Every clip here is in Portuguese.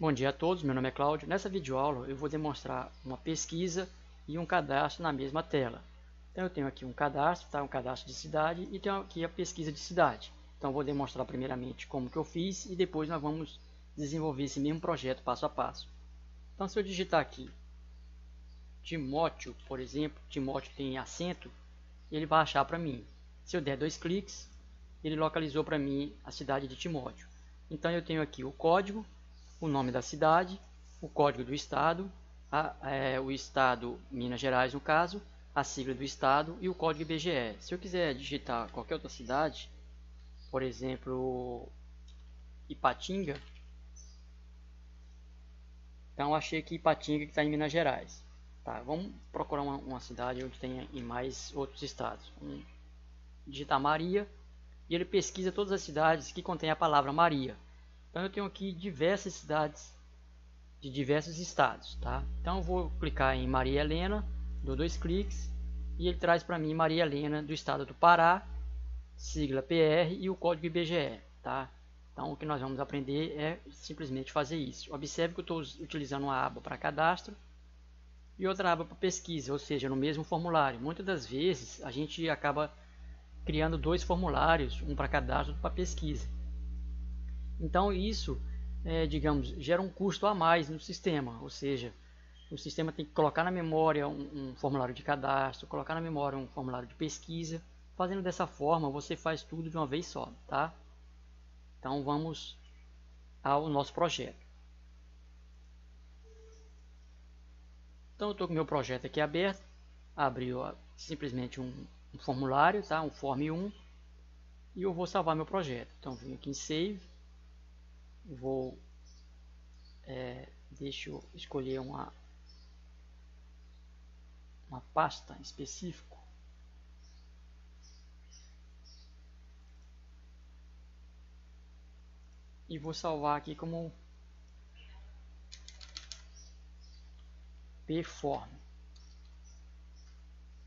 Bom dia a todos, meu nome é Cláudio. Nessa videoaula eu vou demonstrar uma pesquisa e um cadastro na mesma tela. Então eu tenho aqui um cadastro, tá? Um cadastro de cidade e tenho aqui a pesquisa de cidade. Então eu vou demonstrar primeiramente como que eu fiz e depois nós vamos desenvolver esse mesmo projeto passo a passo. Então se eu digitar aqui Timóteo, por exemplo, Timóteo tem acento, ele vai achar para mim. Se eu der 2 cliques, ele localizou para mim a cidade de Timóteo. Então eu tenho aqui o código, o nome da cidade, o código do estado, o estado Minas Gerais no caso, a sigla do estado e o código IBGE. Se eu quiser digitar qualquer outra cidade, por exemplo, Ipatinga, então achei aqui Ipatinga que está em Minas Gerais. Tá, vamos procurar uma cidade onde tenha em mais outros estados. Vamos digitar Maria e ele pesquisa todas as cidades que contêm a palavra Maria. Então eu tenho aqui diversas cidades de diversos estados, tá? Então eu vou clicar em Maria Helena, dou 2 cliques e ele traz para mim Maria Helena do estado do Pará, sigla PR e o código IBGE, tá? Então o que nós vamos aprender é simplesmente fazer isso. Observe que eu estou utilizando uma aba para cadastro e outra aba para pesquisa, ou seja, no mesmo formulário. Muitas das vezes a gente acaba criando 2 formulários, um para cadastro e outro para pesquisa. Então isso, digamos, gera um custo a mais no sistema, ou seja, o sistema tem que colocar na memória um formulário de cadastro, colocar na memória um formulário de pesquisa. Fazendo dessa forma, você faz tudo de uma vez só, tá? Então vamos ao nosso projeto. Então eu estou com o meu projeto aqui aberto, abriu simplesmente um formulário, tá? Um Form 1, e eu vou salvar meu projeto. Então vim aqui em Save, deixa eu escolher uma pasta específica. E vou salvar aqui como Pform,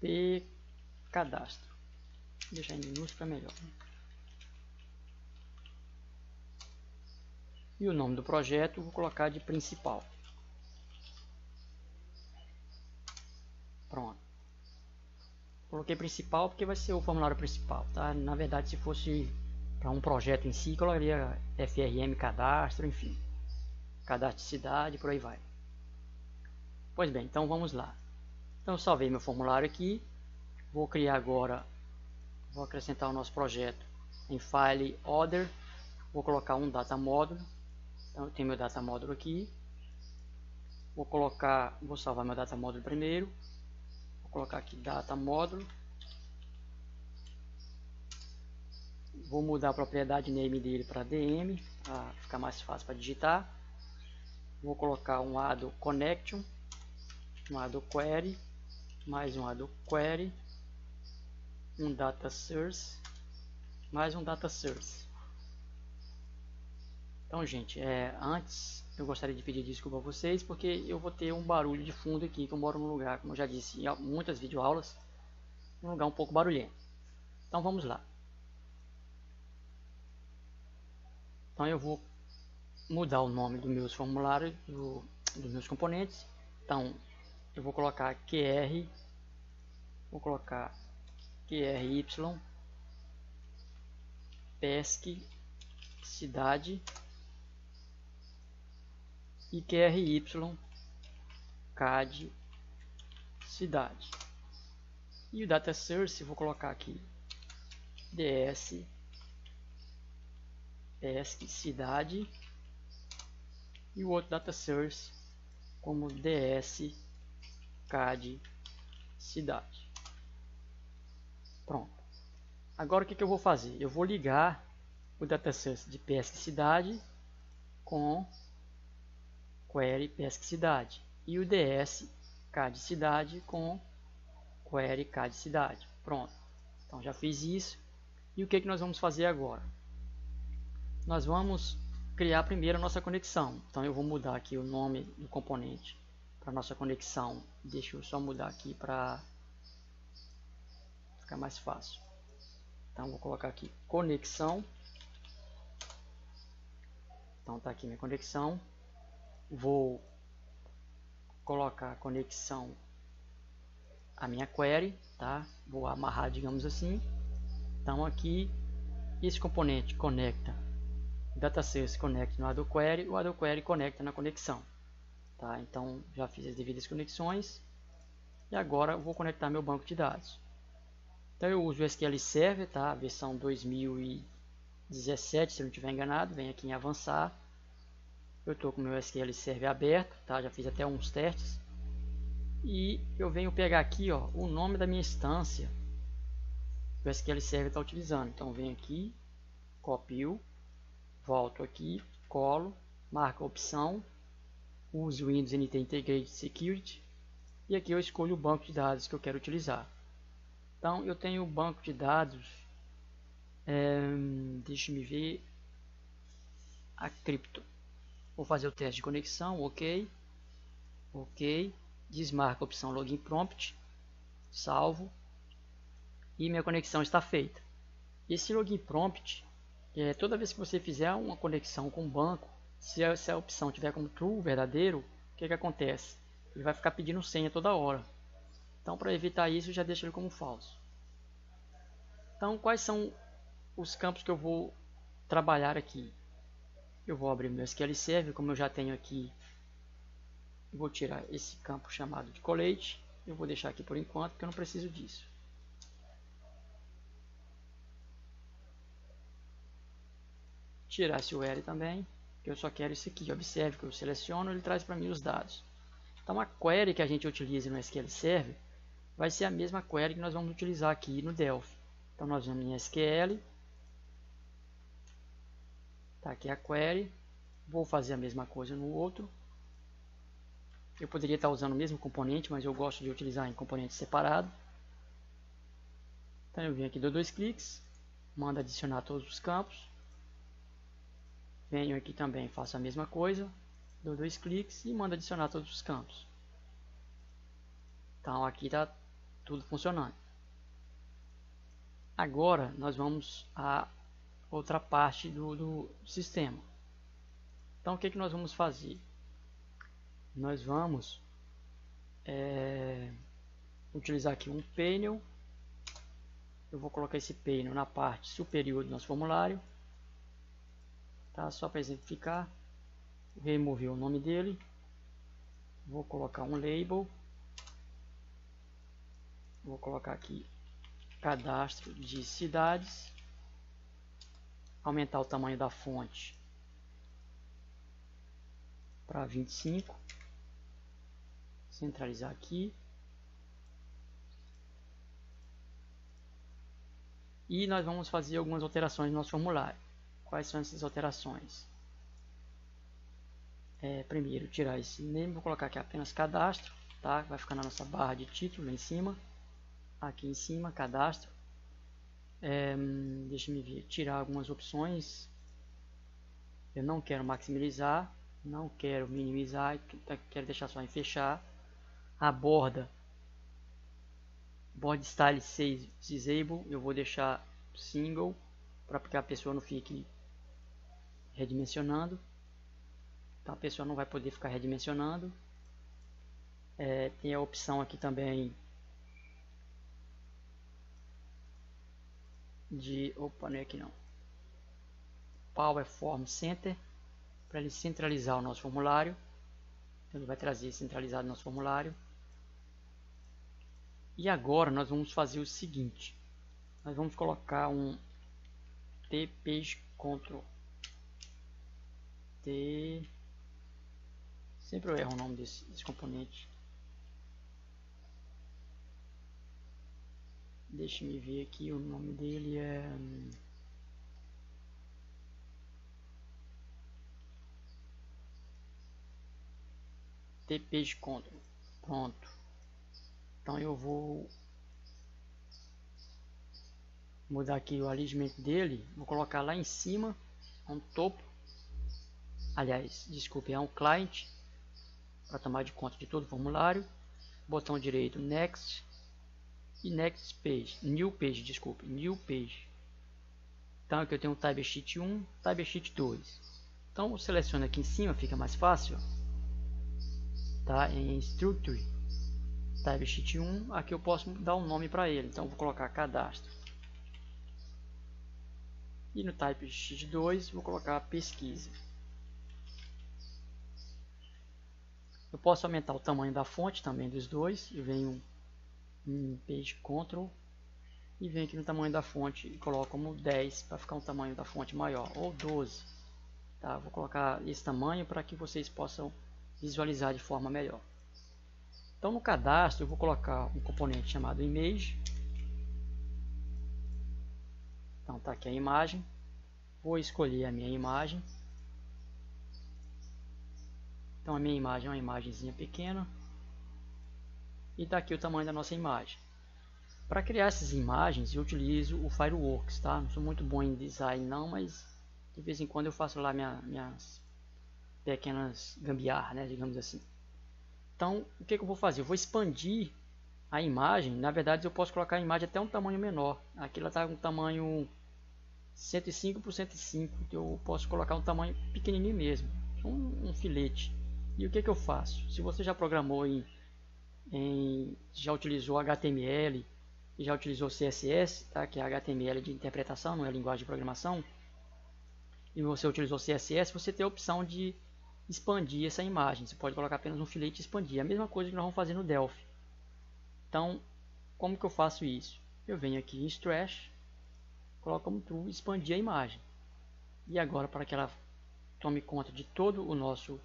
Pcadastro. Vou deixar em minúsculo para melhor. E o nome do projeto vou colocar de principal. Pronto. Coloquei principal porque vai ser o formulário principal, tá? Na verdade, se fosse para um projeto em si, colocaria FRM cadastro, enfim. Cadastro de cidade, por aí vai. Pois bem, então vamos lá. Então eu salvei meu formulário aqui. Vou criar agora, vou acrescentar o nosso projeto em File Other. Vou colocar um data módulo. Então eu tenho meu data módulo aqui. Vou salvar meu data módulo primeiro. Vou colocar aqui data módulo. Vou mudar a propriedade name dele para DM, para ficar mais fácil para digitar. Vou colocar um ADO Connection, um ADO Query, mais um ADO Query, um Data Source, mais um Data Source. Então, gente, antes eu gostaria de pedir desculpa a vocês, porque eu vou ter um barulho de fundo aqui, que eu moro num lugar, como eu já disse em muitas videoaulas, um lugar um pouco barulhento. Então, vamos lá. Então, eu vou mudar o nome dos meus formulários, dos meus componentes. Então, eu vou colocar QR, vou colocar QRY, PESC, cidade, e QRY, CAD, cidade. E o Data Source, vou colocar aqui DS, PESC, cidade, e o outro Data Source como DS, CAD, cidade. Pronto. Agora o que eu vou fazer? Eu vou ligar o Data Source de PESC cidade com Query PESC cidade e o DS CAD cidade com Query CAD cidade. Pronto. Então já fiz isso. E o que nós vamos fazer agora? Nós vamos criar primeiro a nossa conexão. Então eu vou mudar aqui o nome do componente para nossa conexão. Deixa eu só mudar aqui para ficar mais fácil. Então vou colocar aqui conexão. Então tá aqui minha conexão. vou colocar a conexão à minha query, tá? Vou amarrar, digamos assim. Então aqui esse componente conecta, o DataSource conecta no AddoQuery, o AddoQuery conecta na conexão, tá? Então já fiz as devidas conexões e agora eu vou conectar meu banco de dados. Então eu uso o SQL Server, tá? Versão 2017, se eu não estiver enganado. Vem aqui em avançar. Eu estou com o meu SQL Server aberto, tá? Já fiz até uns testes. E eu venho pegar aqui, ó, o nome da minha instância que o SQL Server está utilizando. Então venho aqui, copio, volto aqui, colo, marco a opção, uso o Windows NT Integrated Security e aqui eu escolho o banco de dados que eu quero utilizar. Então eu tenho o banco de dados, deixa me ver, a Crypto. Vou fazer o teste de conexão, ok, desmarco a opção Login Prompt, salvo e minha conexão está feita. Esse Login Prompt, toda vez que você fizer uma conexão com o banco, se a opção tiver como true, verdadeiro, o que acontece? Ele vai ficar pedindo senha toda hora. Então, para evitar isso, já deixo ele como falso. Então, quais são os campos que eu vou trabalhar aqui? Eu vou abrir meu SQL Server, como eu já tenho aqui. Eu vou tirar esse campo chamado de colete. Eu vou deixar aqui por enquanto, porque eu não preciso disso. Tirar esse URL também, que eu só quero isso aqui. Observe que eu seleciono, ele traz para mim os dados. Então, a query que a gente utiliza no SQL Server vai ser a mesma query que nós vamos utilizar aqui no Delphi. Então, nós vamos em SQL. Tá aqui a query. Vou fazer a mesma coisa no outro. Eu poderia estar usando o mesmo componente, mas eu gosto de utilizar em componentes separados. Então, eu venho aqui, dou 2 cliques, mando adicionar todos os campos. Venho aqui também, faço a mesma coisa, dou 2 cliques e mando adicionar todos os campos. Então aqui está tudo funcionando. Agora nós vamos a outra parte do sistema. Então o que nós vamos fazer? Nós vamos utilizar aqui um painel. Eu vou colocar esse painel na parte superior do nosso formulário. Tá? Só para exemplificar, remover o nome dele, vou colocar um label, vou colocar aqui cadastro de cidades, aumentar o tamanho da fonte para 25, centralizar aqui e nós vamos fazer algumas alterações no nosso formulário. Quais são essas alterações? Primeiro, tirar esse name, vou colocar aqui apenas cadastro, tá? Vai ficar na nossa barra de título lá em cima. Aqui em cima, cadastro. Deixa me ver, tirar algumas opções. Eu não quero maximizar, não quero minimizar, quero deixar só em fechar. A borda, Board Style 6 Disable, eu vou deixar single, para que a pessoa não fique redimensionando. Então a pessoa não vai poder ficar redimensionando. Tem a opção aqui também de... Opa, não é aqui não. Power Form Center, para ele centralizar o nosso formulário. Então ele vai trazer centralizado o nosso formulário. E agora nós vamos fazer o seguinte. Nós vamos colocar um tpage control. Sempre eu erro o nome desse componente. Deixa me ver aqui, o nome dele é... tpage control. Pronto. Então eu vou mudar aqui o alignment dele. Vou colocar lá em cima, no topo. Aliás, desculpe, é um client para tomar de conta de todo o formulário. Botão direito Next e Next Page, New Page, desculpe, New Page. Então aqui eu tenho um Type Sheet 1, Type Sheet 2. Então eu seleciono aqui em cima, fica mais fácil. tá? Em Structure, Type Sheet 1, aqui eu posso dar um nome para ele, então vou colocar cadastro. E no Type Sheet 2 vou colocar pesquisa. Eu posso aumentar o tamanho da fonte também dos dois. Eu venho em Page Control e venho aqui no tamanho da fonte e coloco como 10 para ficar um tamanho da fonte maior, ou 12. Tá? Vou colocar esse tamanho para que vocês possam visualizar de forma melhor. Então no cadastro eu vou colocar um componente chamado Image. Então tá aqui a imagem. Vou escolher a minha imagem. Então a minha imagem é uma imagenzinha pequena. E está aqui o tamanho da nossa imagem. Para criar essas imagens eu utilizo o Fireworks, tá? Não sou muito bom em design não, mas de vez em quando eu faço lá minhas pequenas gambiarras, né, digamos assim. Então o que eu vou fazer? Eu vou expandir a imagem. Na verdade eu posso colocar a imagem até um tamanho menor. Aqui ela está com um tamanho 105 por 105. Eu posso colocar um tamanho pequenininho mesmo, um filete. E o que eu faço? Se você já programou já utilizou HTML e já utilizou CSS, tá? Que é HTML de interpretação, não é linguagem de programação, e você utilizou CSS, você tem a opção de expandir essa imagem. Você pode colocar apenas um filete e expandir. A mesma coisa que nós vamos fazer no Delphi. Então, como que eu faço isso? Eu venho aqui em Stretch, coloco como true, expandir a imagem. E agora, para que ela tome conta de todo o nosso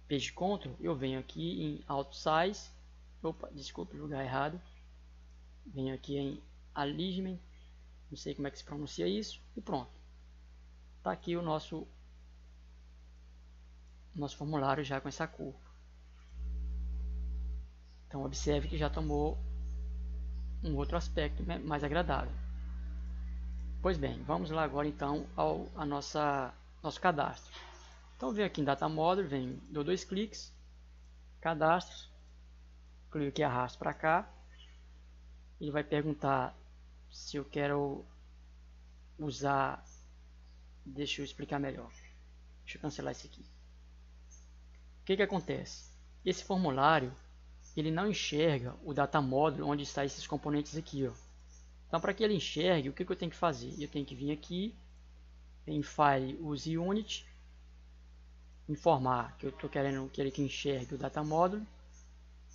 Page Control, eu venho aqui em Auto Size, desculpe, lugar errado, venho aqui em Alignment, não sei como é que se pronuncia isso, e pronto. Está aqui o nosso formulário já com essa cor. Então observe que já tomou um outro aspecto mais agradável. Pois bem, vamos lá agora então ao nosso cadastro. Então venho aqui em Data Model, dou 2 cliques, cadastro, clico e arrasto para cá. Ele vai perguntar se eu quero usar, deixa eu explicar melhor, deixa eu cancelar isso aqui. O que acontece? Esse formulário ele não enxerga o Data Model onde estão esses componentes aqui, ó. Então para que ele enxergue, o que eu tenho que fazer? Eu tenho que vir aqui em File, use Unit, informar que eu estou querendo que ele enxergue o Data Model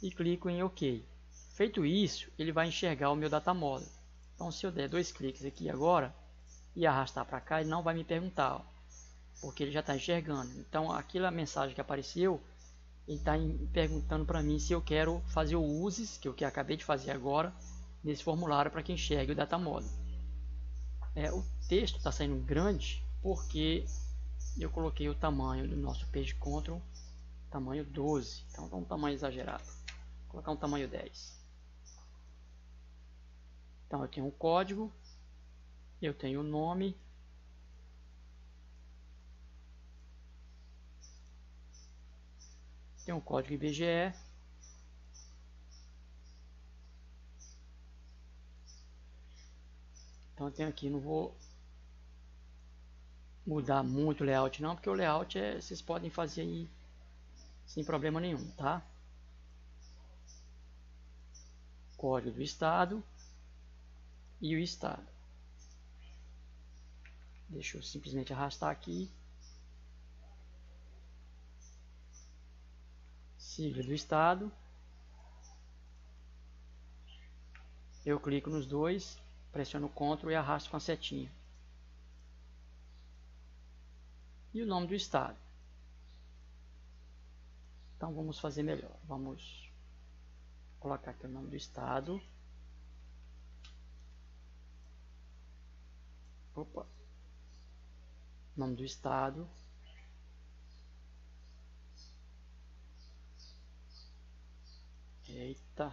e clico em OK. Feito isso, ele vai enxergar o meu Data Model. Então se eu der 2 cliques aqui agora e arrastar para cá, ele não vai me perguntar, ó, porque ele já está enxergando. Então aquela mensagem que apareceu, ele está perguntando para mim se eu quero fazer o uses, que eu acabei de fazer agora, nesse formulário para que enxergue o Data Model. O texto está saindo grande porque eu coloquei o tamanho do nosso Page Control, tamanho 12, então é um tamanho exagerado. Vou colocar um tamanho 10. Então eu tenho um código, eu tenho o nome, tenho um código IBGE, então eu tenho aqui, não vou mudar muito o layout não, porque o layout vocês podem fazer aí sem problema nenhum, tá? Código do estado e o estado. Deixa eu simplesmente arrastar aqui. Sigla do estado. Eu clico nos dois, pressiono Ctrl e arrasto com a setinha. E o nome do estado. Então vamos fazer melhor. Vamos colocar aqui o nome do estado. Opa. Nome do estado. Eita.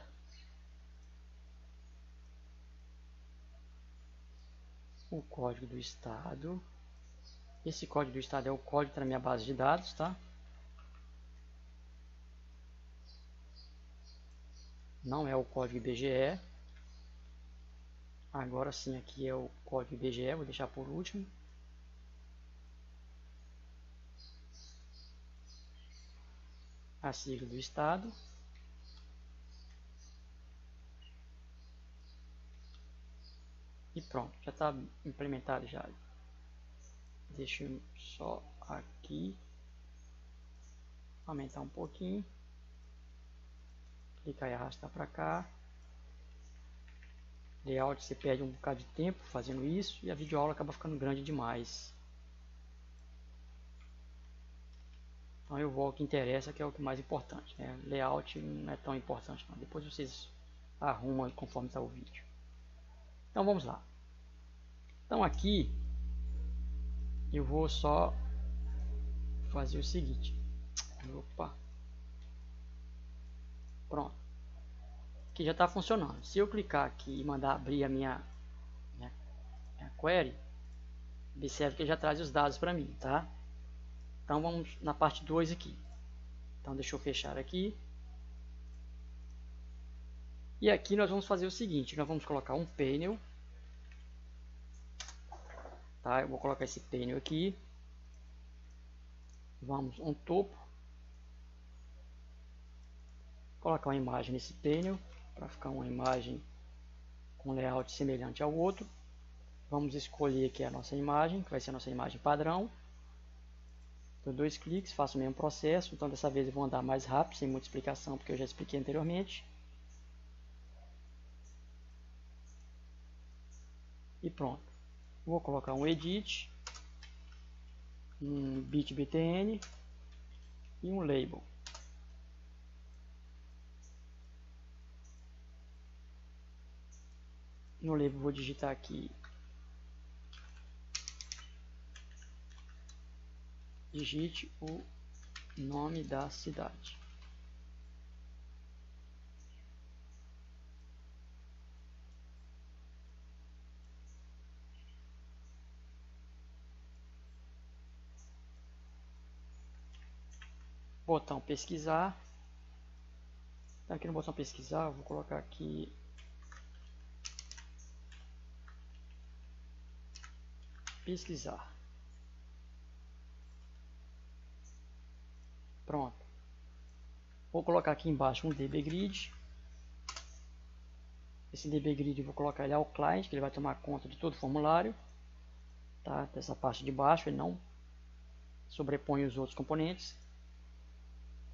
O código do estado. Esse código do estado é o código que está na minha base de dados, tá? Não é o código IBGE. Agora sim, aqui é o código IBGE, vou deixar por último. a sigla do estado. E pronto, já está implementado já. Deixa eu só aqui aumentar um pouquinho. Clicar e arrastar para cá. Layout, você perde um bocado de tempo fazendo isso e a videoaula acaba ficando grande demais. Então eu vou ao que interessa, que é o que mais importante, né? Layout não é tão importante não. Depois vocês arrumam conforme está o vídeo. Então vamos lá. Então aqui eu vou só fazer o seguinte. Opa. Pronto. Aqui já está funcionando. Se eu clicar aqui e mandar abrir a minha query, observe que ele já traz os dados para mim, tá? Então vamos na parte 2 aqui. Então deixa eu fechar aqui. E aqui nós vamos fazer o seguinte, nós vamos colocar um panel. Tá? Eu vou colocar esse panel aqui. Vamos um topo. Colocar uma imagem nesse panel, para ficar uma imagem com layout semelhante ao outro. Vamos escolher aqui a nossa imagem, que vai ser a nossa imagem padrão. Dou 2 cliques, faço o mesmo processo, então dessa vez eu vou andar mais rápido, sem muita explicação, porque eu já expliquei anteriormente. E pronto. Vou colocar um edit, um bit.btn e um label. No label vou digitar aqui digite o nome da cidade. Botão pesquisar. Então, aqui no botão pesquisar, eu vou colocar aqui pesquisar. Pronto. Vou colocar aqui embaixo um dbgrid. Esse dbgrid eu vou colocar ele ao client, que ele vai tomar conta de todo o formulário. Tá? Dessa parte de baixo, ele não sobrepõe os outros componentes.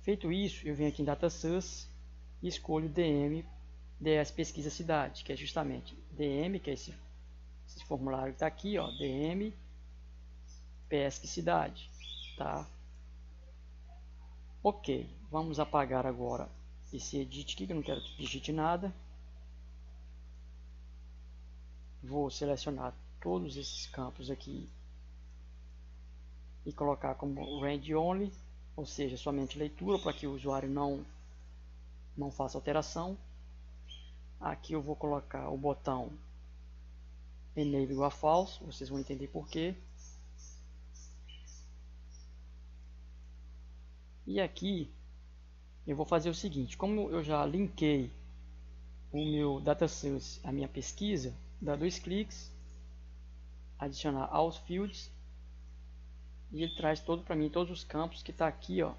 Feito isso, eu venho aqui em DataSource e escolho DM DS Pesquisa Cidade, que é justamente DM, que é esse formulário que está aqui, ó, DM Pesque Cidade, tá? Ok, vamos apagar agora esse edit aqui, que eu não quero que digite nada. Vou selecionar todos esses campos aqui e colocar como Read Only, ou seja, somente leitura, para que o usuário não faça alteração. Aqui eu vou colocar o botão Enable a False, vocês vão entender por quê. E aqui eu vou fazer o seguinte, como eu já linkei o meu DataSource, a minha pesquisa, dá 2 cliques, adicionar aos fields, e ele traz todo para mim todos os campos que está aqui, ó,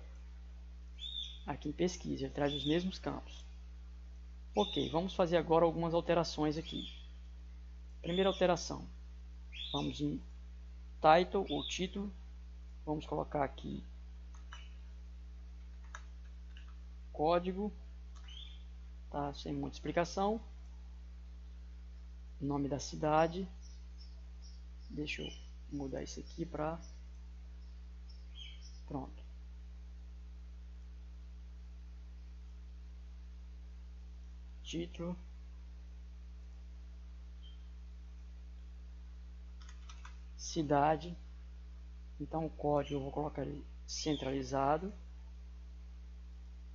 aqui em pesquisa, ele traz os mesmos campos. Ok, vamos fazer agora algumas alterações aqui. Primeira alteração, vamos em title ou título, vamos colocar aqui código, tá? Sem muita explicação. Nome da cidade, deixa eu mudar isso aqui para pronto. Título, cidade, então o código eu vou colocar ele centralizado,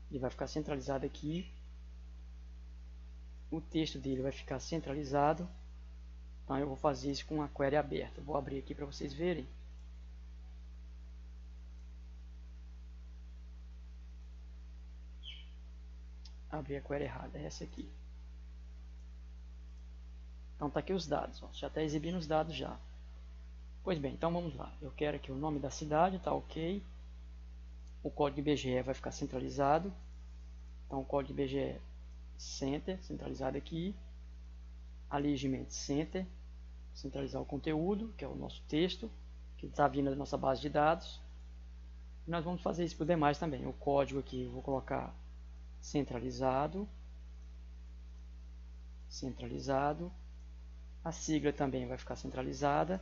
ele vai ficar centralizado aqui, o texto dele vai ficar centralizado, então eu vou fazer isso com a query aberta, vou abrir aqui para vocês verem. Abri a query errada, é essa aqui. Então tá aqui os dados, ó, já está exibindo os dados já. Pois bem, então vamos lá. Eu quero aqui o nome da cidade, tá ok. o código IBGE vai ficar centralizado. Então o código IBGE Center, centralizado aqui. Aligement Center, centralizar o conteúdo, que é o nosso texto, que está vindo da nossa base de dados. E nós vamos fazer isso para o demais também. O código aqui eu vou colocar centralizado. Centralizado. A sigla também vai ficar centralizada.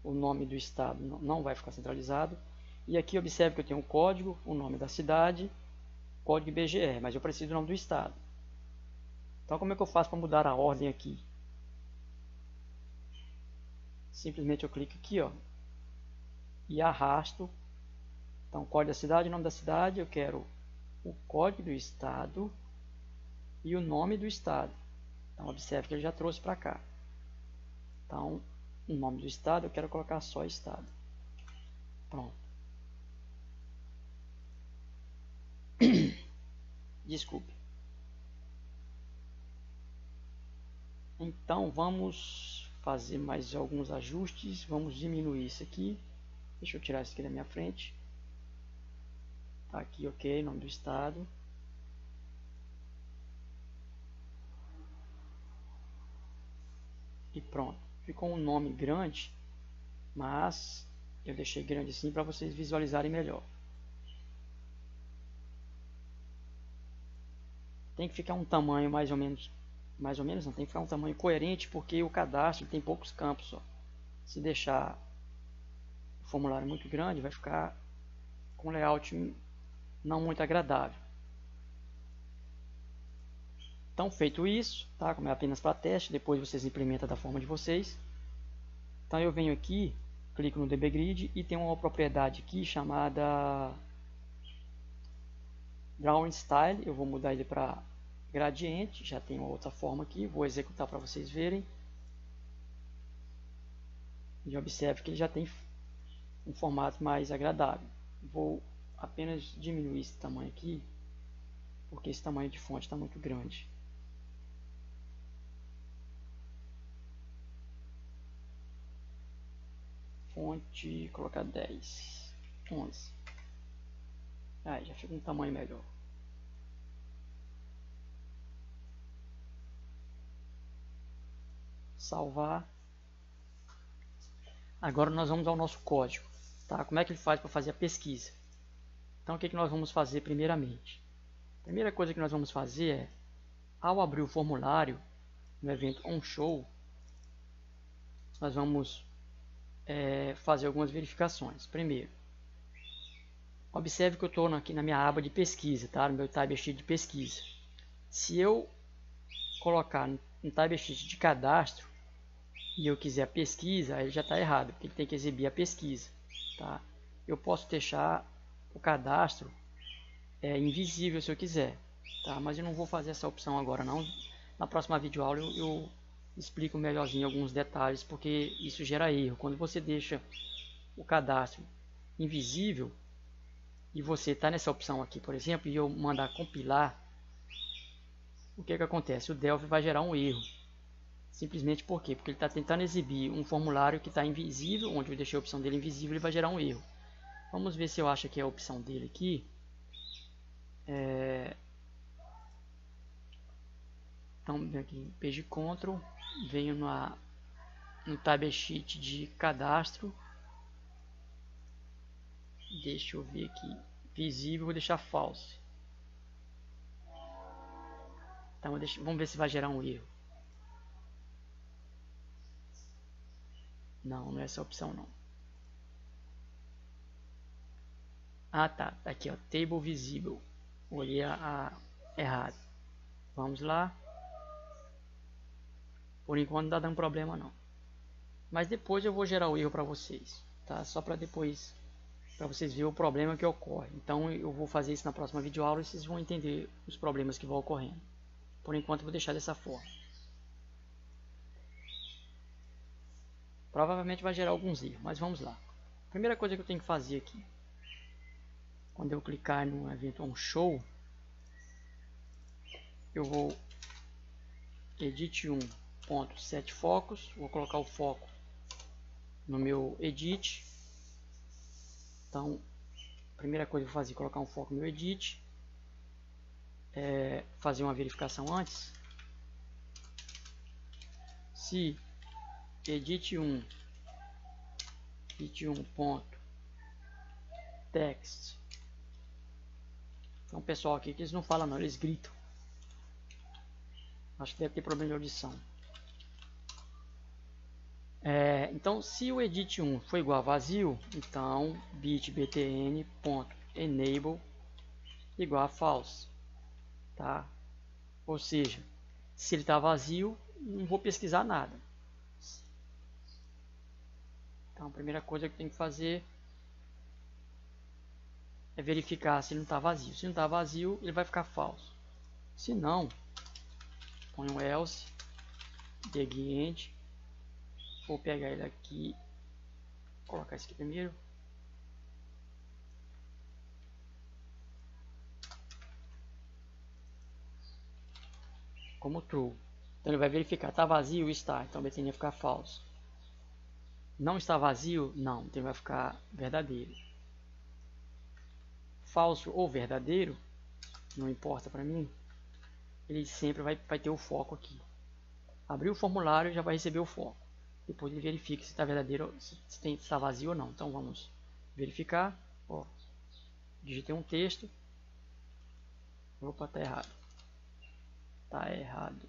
O nome do estado não vai ficar centralizado. E aqui observe que eu tenho o código, o nome da cidade, código IBGE, mas eu preciso do nome do estado. Então como é que eu faço para mudar a ordem aqui? Simplesmente eu clico aqui, ó, e arrasto. Então código da cidade, nome da cidade, eu quero o código do estado e o nome do estado. Então observe que ele já trouxe para cá. Então o nome do estado eu quero colocar só estado. Pronto. Desculpe. Então vamos fazer mais alguns ajustes. Vamos diminuir isso aqui. Deixa eu tirar isso aqui da minha frente. Tá aqui, ok, nome do estado. E pronto. Ficou um nome grande, mas eu deixei grande assim para vocês visualizarem melhor. Tem que ficar um tamanho mais ou menos não, tem que ficar um tamanho coerente, porque o cadastro tem poucos campos só. Se deixar o formulário muito grande, vai ficar com um layout não muito agradável. Então, feito isso, tá? Como é apenas para teste, depois vocês implementam da forma de vocês. Então eu venho aqui, clico no DB Grid e tem uma propriedade aqui chamada Drawing Style. Eu vou mudar ele para gradiente, já tem uma outra forma aqui, vou executar para vocês verem. E observe que ele já tem um formato mais agradável. Vou apenas diminuir esse tamanho aqui, porque esse tamanho de fonte está muito grande. Fonte, colocar 10, 11. Aí já fica um tamanho melhor. Salvar. Agora nós vamos ao nosso código, tá? Como é que ele faz para fazer a pesquisa? Então o que nós vamos fazer primeiramente? A primeira coisa que nós vamos fazer é, ao abrir o formulário no evento onShow, nós vamos fazer algumas verificações. Primeiro, observe que eu estou aqui na minha aba de pesquisa, tá? No meu timesheet de pesquisa. Se eu colocar no timesheet de cadastro e eu quiser a pesquisa, aí já está errado, porque ele tem que exibir a pesquisa, tá? Eu posso deixar o cadastro invisível se eu quiser, tá? Mas eu não vou fazer essa opção agora não. Na próxima videoaula eu explico melhorzinho alguns detalhes, porque isso gera erro. Quando você deixa o cadastro invisível e você está nessa opção aqui, por exemplo, e eu mandar compilar, o que acontece? O Delphi vai gerar um erro. Simplesmente por quê? Porque ele está tentando exibir um formulário que está invisível, onde eu deixei a opção dele invisível, ele vai gerar um erro. Vamos ver se eu acho que é a opção dele aqui. Então, aqui, page control, venho no timesheet de cadastro. Deixa eu ver aqui, visível, vou deixar false. Então, vamos ver se vai gerar um erro. Não, não é essa opção não. Ah, tá aqui, ó, table visible. Olhei errado. Vamos lá. Por enquanto não está dando problema não. Mas depois eu vou gerar o erro para vocês, tá? Só para depois, para vocês verem o problema que ocorre. Então eu vou fazer isso na próxima videoaula e vocês vão entender os problemas que vão ocorrendo. Por enquanto eu vou deixar dessa forma. Provavelmente vai gerar alguns erros, mas vamos lá. Primeira coisa que eu tenho que fazer aqui, quando eu clicar no evento onShow, eu vou edit 1.set focus, vou colocar o foco no meu edit. Então, a primeira coisa que eu vou fazer é colocar um foco no meu edit. Fazer uma verificação antes. Se edit1 ponto text. Então, pessoal aqui que eles não falam não, eles gritam. Acho que deve ter problema de audição. Então, se o edit1 for igual a vazio, então bit.btn.enable igual a false, tá? Ou seja, se ele está vazio, não vou pesquisar nada. Então, a primeira coisa que tem que fazer é verificar se ele não está vazio. Se não está vazio, ele vai ficar falso. Se não, põe um else, begin. Vou pegar ele aqui, colocar isso aqui primeiro. Como true. Então ele vai verificar, está vazio? Está. Então ele tem que ficar falso. Não está vazio? Não. Então ele vai ficar verdadeiro. Falso ou verdadeiro, não importa para mim. Ele sempre vai ter o foco aqui. Abriu o formulário, já vai receber o foco. Depois ele verifica se está verdadeiro, se está vazio ou não. Então vamos verificar. Ó, digitei um texto. Opa, tá errado. Tá errado.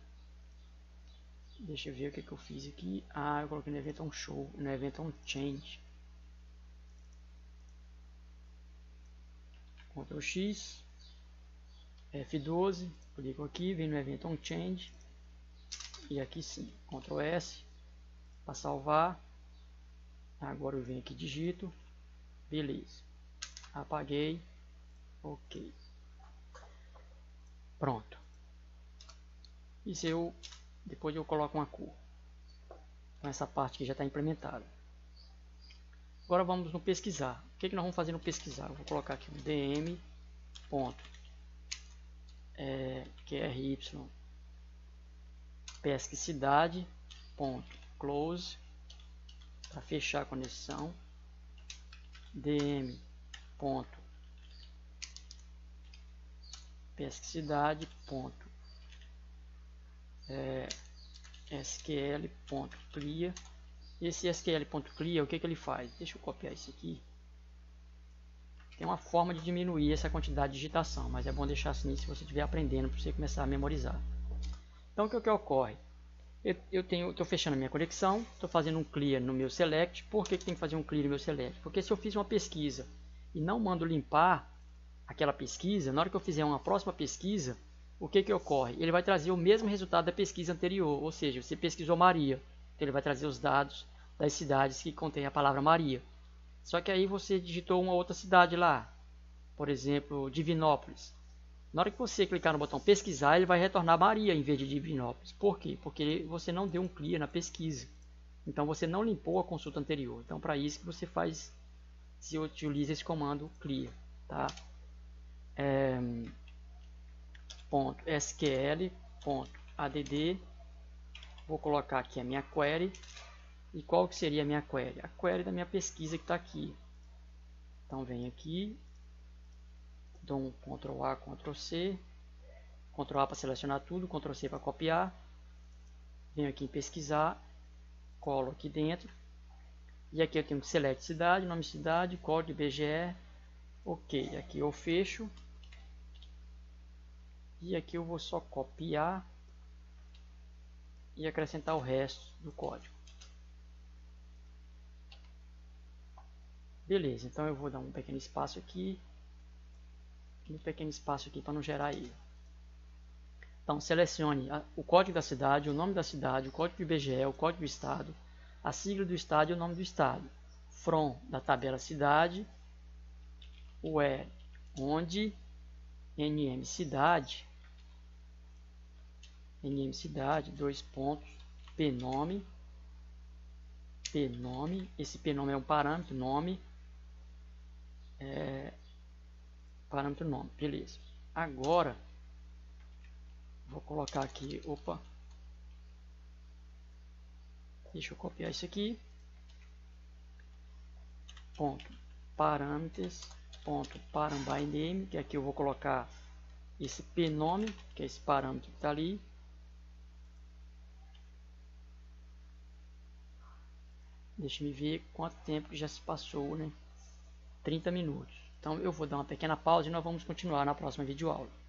Deixa eu ver o que eu fiz aqui. Eu coloquei no evento on show, no evento on change. Ctrl X, F12, clico aqui, vem no evento on change. E aqui sim, Ctrl S, para salvar. Agora eu venho aqui, digito. Beleza. Apaguei. Ok. Pronto. E se eu depois eu coloco uma cor. Então essa parte que já está implementada. Agora vamos no pesquisar. O que nós vamos fazer no pesquisar? Eu vou colocar aqui um dm ponto qry pesque cidade ponto close para fechar a conexão. dm ponto pesque cidade ponto sql.clear. Esse sql.clear, o que ele faz? Deixa eu copiar isso aqui. Tem uma forma de diminuir essa quantidade de digitação, mas é bom deixar assim se você estiver aprendendo, para você começar a memorizar. Então, o que ocorre? Eu estou fechando a minha conexão, estou fazendo um clear no meu select. Por que tem que fazer um clear no meu select? Porque se eu fiz uma pesquisa e não mando limpar aquela pesquisa, na hora que eu fizer uma próxima pesquisa, o que ocorre? Ele vai trazer o mesmo resultado da pesquisa anterior, ou seja, você pesquisou Maria, então ele vai trazer os dados das cidades que contém a palavra Maria. Só que aí você digitou uma outra cidade lá, por exemplo, Divinópolis. Na hora que você clicar no botão pesquisar, ele vai retornar Maria em vez de Divinópolis. Por quê? Porque você não deu um clear na pesquisa. Então você não limpou a consulta anterior. Então para isso que você faz, se utiliza esse comando clear, tá? .sql.add, vou colocar aqui a minha query. E qual que seria a minha query? A query da minha pesquisa que está aqui. Então venho aqui, dou um Ctrl A, Ctrl C, Ctrl A para selecionar tudo, Ctrl C para copiar. Venho aqui em pesquisar, colo aqui dentro. E aqui eu tenho que select cidade, nome cidade, código IBGE. Ok, aqui eu fecho. E aqui eu vou só copiar e acrescentar o resto do código. Beleza, então eu vou dar um pequeno espaço aqui. Um pequeno espaço aqui para não gerar erro. Então selecione o código da cidade, o nome da cidade, o código do IBGE, o código do estado, a sigla do estado e o nome do estado. From da tabela cidade, where, onde, nm cidade, dois pontos, pnome, esse pnome é um parâmetro, nome, parâmetro nome, beleza. Agora, vou colocar aqui, deixa eu copiar isso aqui. ponto parâmetros ponto parambyname, que aqui eu vou colocar esse pnome, que é esse parâmetro que está ali. Deixa eu ver quanto tempo que já se passou, né? 30 minutos. Então eu vou dar uma pequena pausa e nós vamos continuar na próxima videoaula.